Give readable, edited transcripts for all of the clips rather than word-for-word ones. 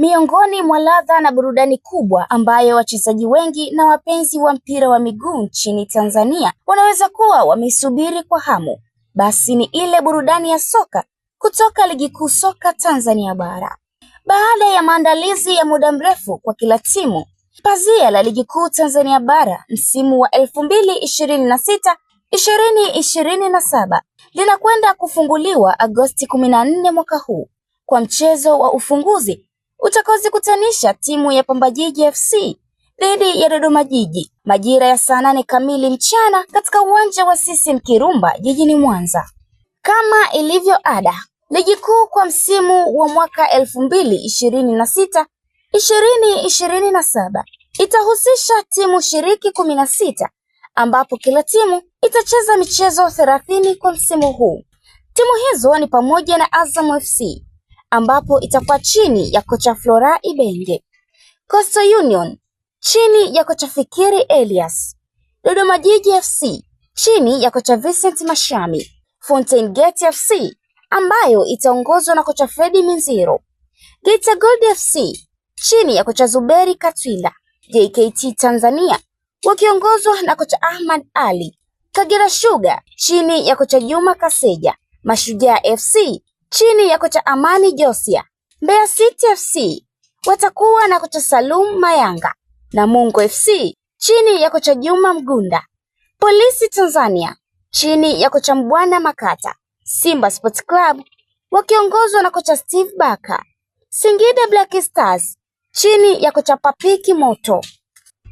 Miongoni mwa ladha na burudani kubwa ambayo wachezaji wengi na wapenzi wa mpira wa miguu nchini Tanzania wanaweza kuwa wamesubiri kwa hamu, basi ni ile burudani ya soka kutoka Ligi Kuu Soka Tanzania Bara. Baada ya maandalizi ya muda mrefu kwa kila timu, pazia la Ligi Kuu Tanzania Bara msimu wa 2026-2027 linakwenda kufunguliwa Agosti 14 mwaka huu kwa mchezo wa ufunguzi utakaozikutanisha timu ya Pamba Jiji FC dhidi ya Dodoma Jiji majira ya saa 8 kamili mchana katika uwanja wa CCM Kirumba jijini Mwanza. Kama ilivyo ada, Ligi Kuu kwa msimu wa mwaka 2026-2027 itahusisha timu shiriki 16 ambapo kila timu itacheza michezo 30 kwa msimu huu. Timu hizo ni pamoja na Azam FC ambapo itakuwa chini ya kocha Flora Ibenge, Coastal Union chini ya kocha Fikiri Elias, Dodoma Jiji FC chini ya kocha Vincent Mashami, Fountain Gate FC ambayo itaongozwa na kocha Fredi Minziro, Geita Gold FC chini ya kocha Zuberi Katwila, JKT Tanzania wakiongozwa na kocha Ahmad Ali, Kagera Sugar chini ya kocha Juma Kaseja, Mashujaa FC chini ya kocha Amani Josia, Mbeya City FC watakuwa na kocha Salum Mayanga, Namungo FC chini ya kocha Juma Mgunda, Polisi Tanzania chini ya kocha Mbwana Makata, Simba Sports Club wakiongozwa na kocha Steve Baka, Singida Black Stars chini ya kocha Papiki Moto,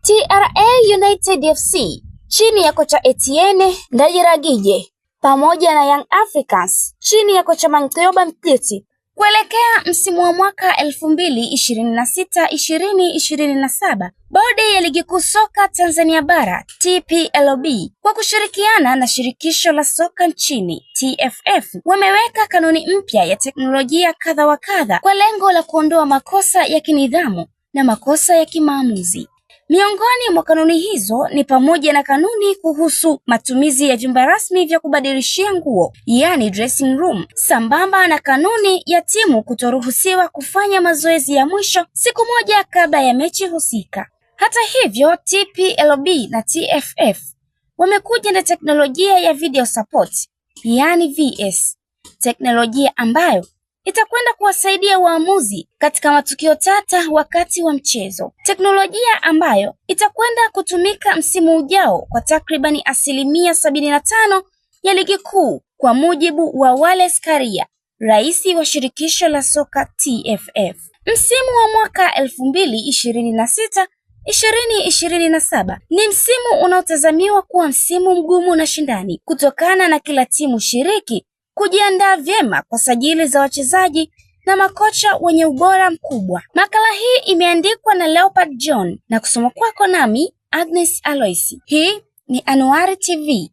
TRA United FC chini ya kocha Etienne Ndayiragije pamoja na Young Africans chini ya kocha Mantioba Mtiti. Kuelekea msimu wa mwaka 2026-2027, Bodi ya Ligi Kuu Soka Tanzania Bara TPLB kwa kushirikiana na Shirikisho la Soka nchini TFF wameweka kanuni mpya ya teknolojia kadha wa kadha kwa lengo la kuondoa makosa ya kinidhamu na makosa ya kimaamuzi. Miongoni mwa kanuni hizo ni pamoja na kanuni kuhusu matumizi ya vyumba rasmi vya kubadilishia nguo, yani dressing room, sambamba na kanuni ya timu kutoruhusiwa kufanya mazoezi ya mwisho siku moja kabla ya mechi husika. Hata hivyo, TPLB na TFF wamekuja na teknolojia ya video support, yani VS, teknolojia ambayo itakwenda kuwasaidia waamuzi katika matukio tata wakati wa mchezo. Teknolojia ambayo itakwenda kutumika msimu ujao kwa takribani 75% ya ligi kuu kwa mujibu wa Wallace Karia, rais wa Shirikisho la Soka TFF. Msimu wa mwaka 2026-2027 ni msimu unaotazamiwa kuwa msimu mgumu na shindani kutokana na kila timu shiriki kujiandaa vyema kwa sajili za wachezaji na makocha wenye ubora mkubwa. Makala hii imeandikwa na Leopard John na kusoma kwako nami Agnes Aloisi. Hii ni Anuari TV.